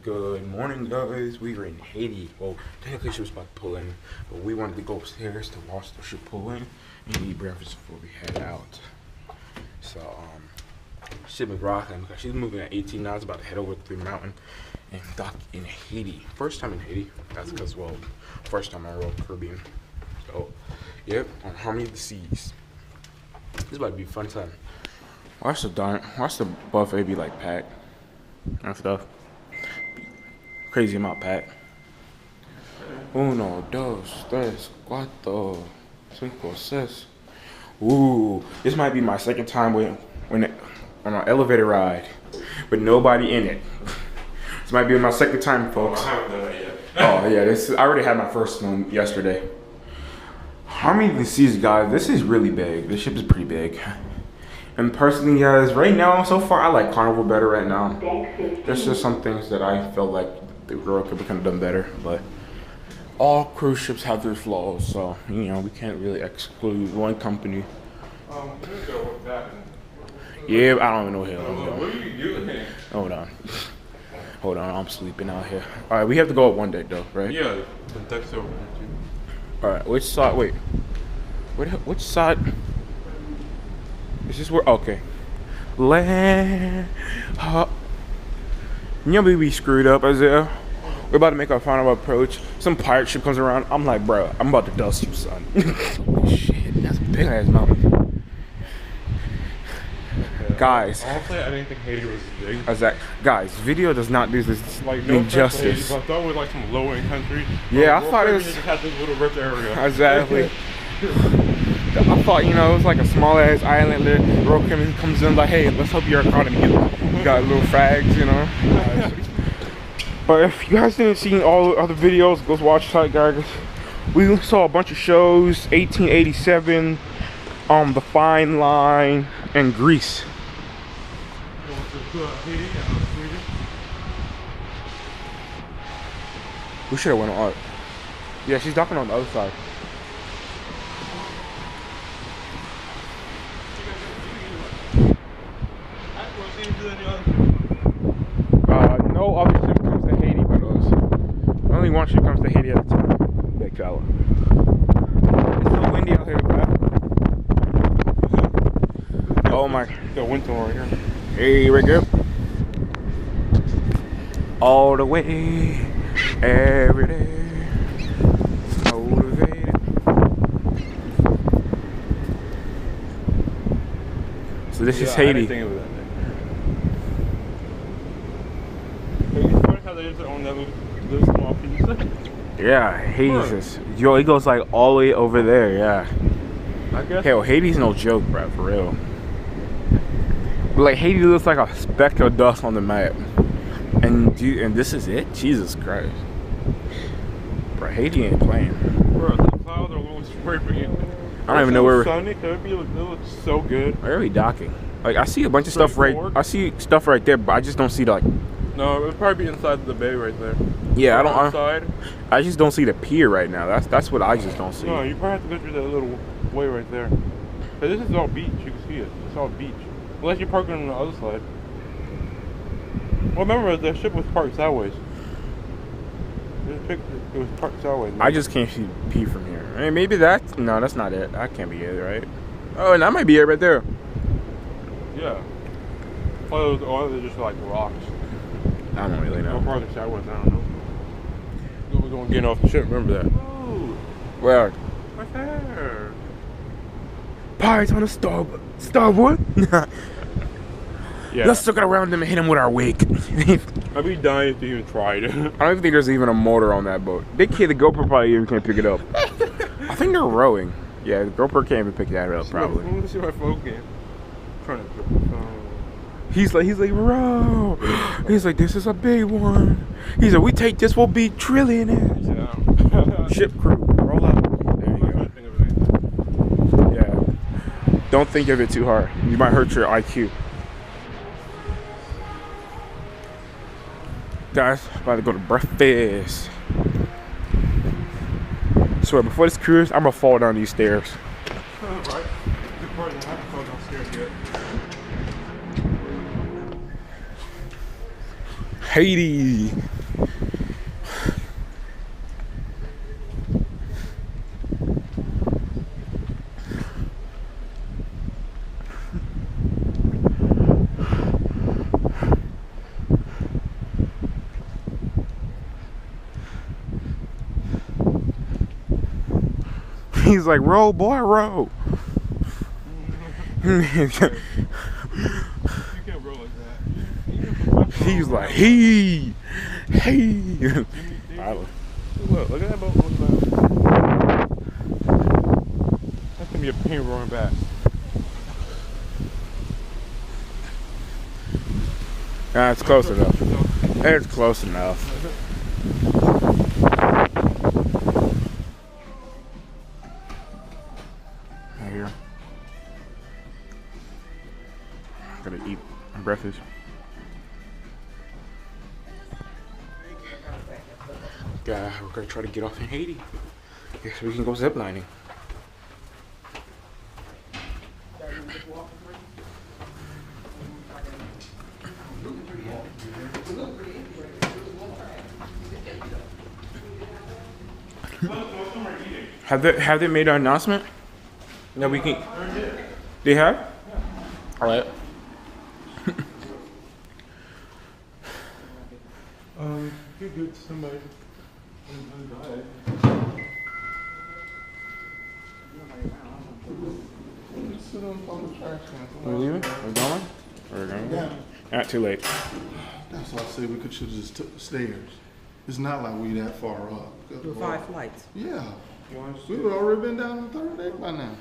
Good morning, guys. We were in Haiti. Well, technically she was about to pull in, but we wanted to go upstairs to watch the ship pull in and eat breakfast before we head out. So, ship was rocking. She's moving at 18 knots, about to head over the mountain and dock in Haiti. First time in Haiti. That's because, well, first time I rode Caribbean. So, yep, on Harmony of the Seas. This is about to be a fun time. Watch the buffet be like packed and stuff. Crazy amount packed. 1, 2, 3, 4, 5, 6. Ooh, this might be my second time on an elevator ride with nobody in it. This might be my second time, folks. I haven't done that yet. Oh yeah, I already had my first one yesterday. Harmony of the Seas, guys, this is really big. This ship is pretty big. And personally, guys, right now, so far, I like Carnival better right now. There's just some things that I felt like the girl could have done better, but all cruise ships have their flaws, so, you know, we can't really exclude one company. Yeah, I don't even know hell. What are you doing? Hold on, I'm sleeping out here. All right, we have to go up one day, though, right? Yeah, that's over. All right, which side? Wait, which side? Is this where? Okay. Land. You know, we screwed up, Isaiah. We're about to make our final approach. Some pirate ship comes around. I'm like, bro, I'm about to dust you, son. Holy shit, that's a big ass mountain. Guys. Honestly, I didn't think Haiti was big. Exactly. Guys, video does not do this like, no justice. Haiti, I thought it was like some low-end country. Yeah, I thought it was. Just had this little rich area. Exactly. I thought, you know, it was like a small ass island there. Girl comes in like, hey, let's help your economy. You got little frags, you know. But if you guys didn't see all the other videos, go watch that, guys. We saw a bunch of shows: 1887, The Fine Line, and Grease. We should have went on. Yeah, she's docking on the other side. No other ship comes to Haiti but us. Only one ship comes to Haiti at a time. Big fella. It's so windy out here, bro. Oh my. Got winter right here. Hey, Rick up. All the way, every day. Motivated. So this is Haiti. Yeah, Hades is. Yo, it goes like all the way over there, yeah. I guess. Hell, Hades no joke, bro, for real. But like, Haiti looks like a speck of dust on the map. And this is it? Jesus Christ. Bro, Haiti ain't playing. Bro, the clouds are a little scraping. I don't even know where we're. Sunny, it looks so good. Where are we docking? Like, I see a bunch of stuff right. I see stuff right there, but I just don't see like. No, it would probably be inside the bay right there. Yeah, I don't. Inside. I just don't see the pier right now. That's what I just don't see. No, you probably have to go through that little way right there. But this is all beach. You can see it. It's all beach. Unless you're parking on the other side. Well, remember the ship was parked sideways. It was parked sideways. I just can't see the pier from here. I mean, maybe that's not it. That can't be it, right? Oh, and that might be it right there. Yeah. Or they're just like rocks. I don't really know. Or farther sideways, I don't know. We're going to get off the ship, remember that. Ooh. Where? Right there. Pirates on the starboard. Yeah. Let's look around them and hit them with our wake. I'd be dying to even try it. I don't think there's even a motor on that boat. The GoPro probably even can't pick it up. I think they're rowing. Yeah, the GoPro can't even pick that up, probably. Let me see my phone game. I'm trying to. He's like, bro. He's like, this is a big one. He's like, we take this, we'll be trillionaires. Yeah. Ship crew, roll out. There you go. Yeah. Don't think of it too hard. You might hurt your IQ. Guys, about to go to breakfast. I swear, before this cruise, I'm gonna fall down these stairs. Right. Good part, I haven't fallen downstairs yet. Haiti. He's like, roll, boy, roll. You can't roll like that. He's like, hey. Look at that boat. That's gonna be a pain rolling back. It's close enough. It's close enough. Right here. Gotta eat breakfast. We're gonna try to get off in Haiti. Guess we can go ziplining. Have they made an announcement that we can? They have? Yeah. All right. You're good to somebody. We're leaving? We're going? We're going? Yeah. Not too late. That's why I say we should have just took the stairs. It's not like we that far up. Do 5 flights. Yeah. We would already been down the third day by now.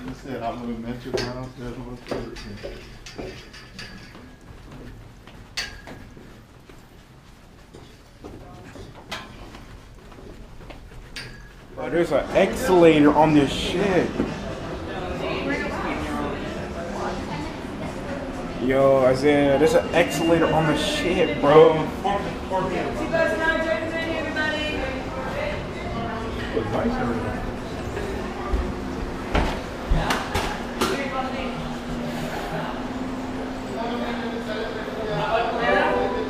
You said I'm gonna mention downstairs on the third. Oh, there's an escalator on this shit. Yo, Isaiah, there's an escalator on the shit, bro.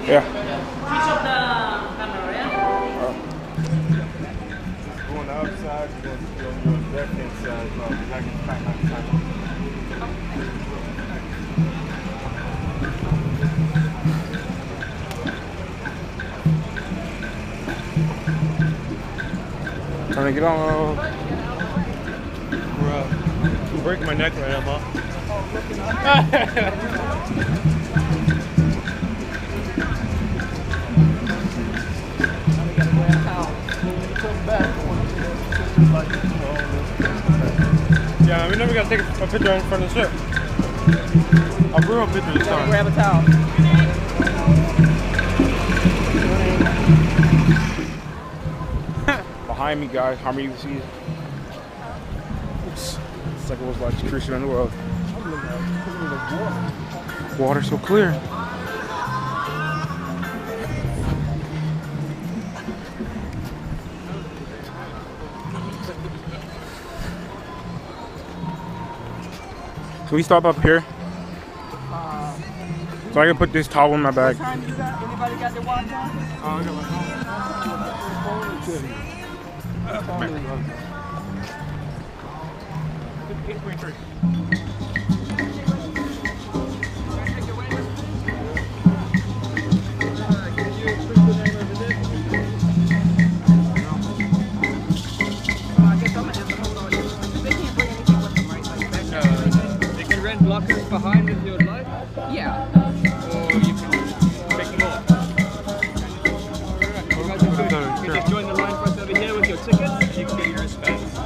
Yeah. Going outside, you're on the left hand side, because I can find my time. Trying to get on. I'm breaking my neck right now, Mom. Yeah, we never got to take a picture in front of the ship. I'll bring a picture this time. Grab a towel. Behind me, guys, how many you see? It's like it was like the cruising in the world. Water so clear. Can we stop up here? So I can put this towel in my bag. What time you got? Anybody got their watch on? I got my phone. 8.3. They can rent lockers behind if you'd like. Yeah. Or you can make more. You guys are good. You can just join the line for us over here with your tickets and you can get your wristbands.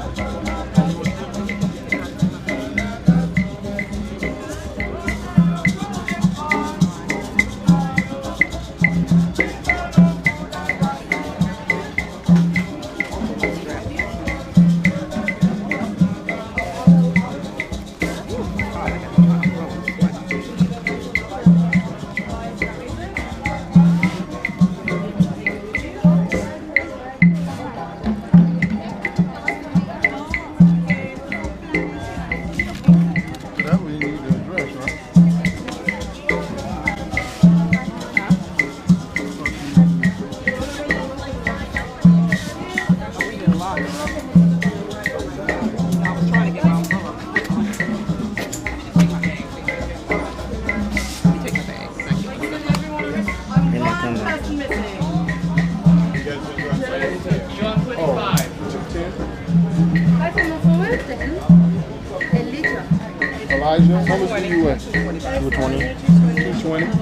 Elijah, how much do you weigh? 220. 220. How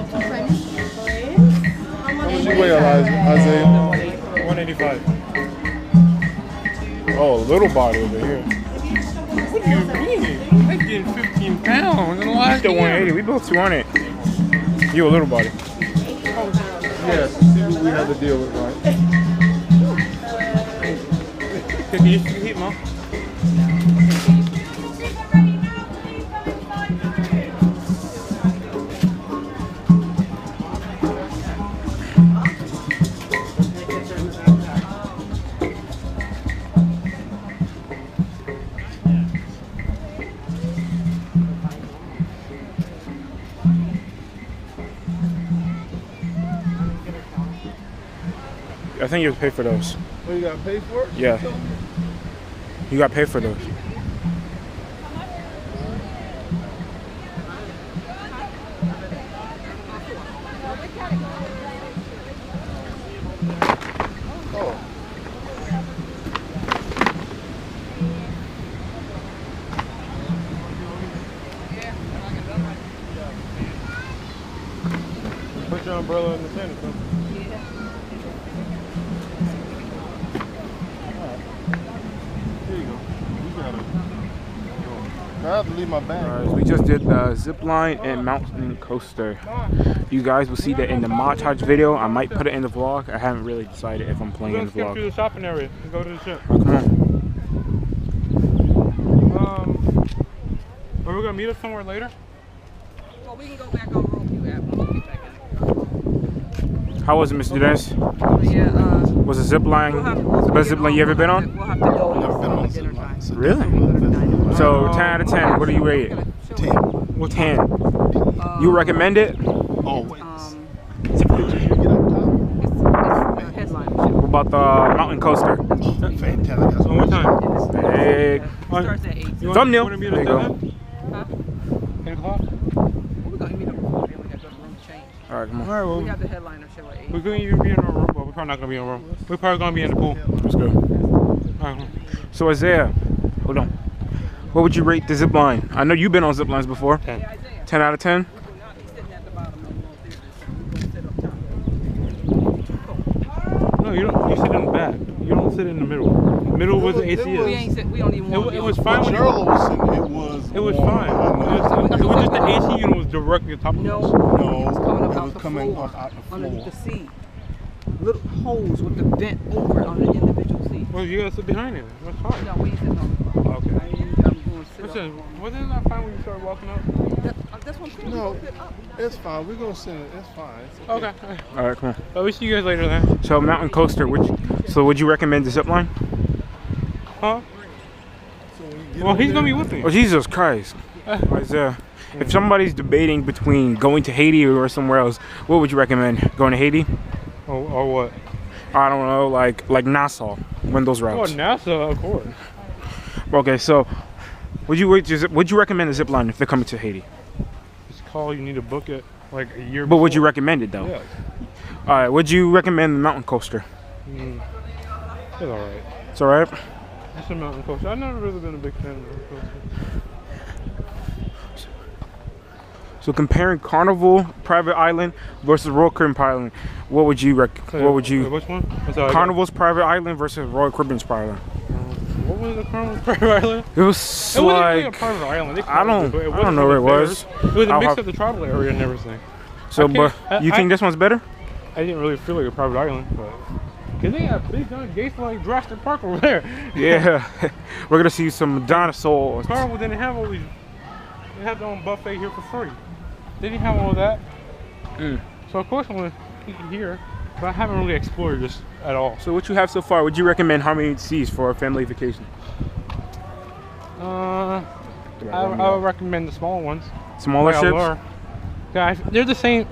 much you weigh, Isaiah? 185. Oh, little body over here. What do you mean? I gained 15 pounds in the last Still 180. We both 200. You a little body. Yes, see what we have to deal with, right? Take the issue heat, Mom. I think you have to pay for those. Oh, you gotta pay for it? Yeah. You got to pay for those. Oh. Put your umbrella in the center, son. There you go. You got it. I have to leave my bag. We just did the zip line and mountain coaster. You guys will see that in the montage video. I might put it in the vlog. I haven't really decided if I'm playing We're in gonna the skip vlog. through the shopping area and go to the ship. Oh, come on. Are we gonna meet up somewhere later? Well, we can go back on road view after we get back in. How was it, Mr. Dennis? Yeah, Was the zip line the best zip line you ever been on? We'll have to go Never been on a dinner zip line. time. So Really? definitely So 10 out of 10. What do you rate it? 10. Well, 10. You recommend it? Always. It's Get up top. a headline. What about the mountain coaster? Fantastic. That's One more time. Hey. It starts at 8. You Thumbnail. wanna meet There us you go. at 10? Huh? 10 o'clock? We're going to meet up before then. We got to go to the room to change. All right, come on. Alright, We well, have the headliner show at 8. we're going to either be in our room, but we're probably not going to be in our room. We're probably going to be in the pool. Let's go. Alright. So Isaiah, hold on. What would you rate the zip line? I know you've been on zip lines before. 10. 10 out of 10? We will not be sitting at the bottom no more. We're going to sit up top. No, you don't. You sit in the back. You don't sit in the middle. The middle was the It AC. was- We ain't sit, we don't even want to It was fine when you. Charlotte was sitting, it was. It was warm. fine. It was just the AC unit was directly on top of No, us. No, it's coming up it out was the coming floor, up out the underneath floor. the seat. Little holes with the bent over on the individual seat. Well, you gotta sit behind it. That's fine. No, we ain't sitting on the floor. Okay. I'm going to sit Listen, up. wasn't that fine when you started walking up? That's what I'm saying. No, We're gonna sit up. it's fine. We're gonna send it. It's fine. It's okay. Okay. All right, come on. Well, we see you guys later then. So mountain coaster, would you recommend the zip line? Huh? So when you get Well, over he's gonna there- be with me. Oh, Jesus Christ. Isaiah, if somebody's debating between going to Haiti or somewhere else, what would you recommend? Going to Haiti? Or what? I don't know, like Nassau, one of those Oh, routes. NASA, of course. Okay, so would you recommend a zip line if they're coming to Haiti? It's called. You need to book it like a year. But would you before. recommend it though? Yeah. All right, would you recommend the mountain coaster? It's all right. It's all right. It's a mountain coaster. I've never really been a big fan of mountain coasters. So comparing Carnival Private Island versus Royal Caribbean Private Island, what would you Wait, which one? What's that? Carnival's Private Island versus Royal Caribbean's Private Island? What was the Carnival's private island? It was It wasn't really a like private island. They I don't- called it, but I don't wasn't know really where it was. theirs. It was a I'll mix have- of the tribal area and everything. so. I But can't- you I- think this one's better? I didn't really feel like a private island, but cause they have big giant gates like Jurassic Park over there. Yeah, we're gonna see some dinosaurs. Carnival didn't have all these. They have their own buffet here for free. They didn't have all of that. So of course I'm gonna eat here, but I haven't really explored this at all. So what you have so far? Would you recommend how many seas for a family vacation? I would recommend the smaller ones. Smaller Like ships. Allure. Guys, they're the same.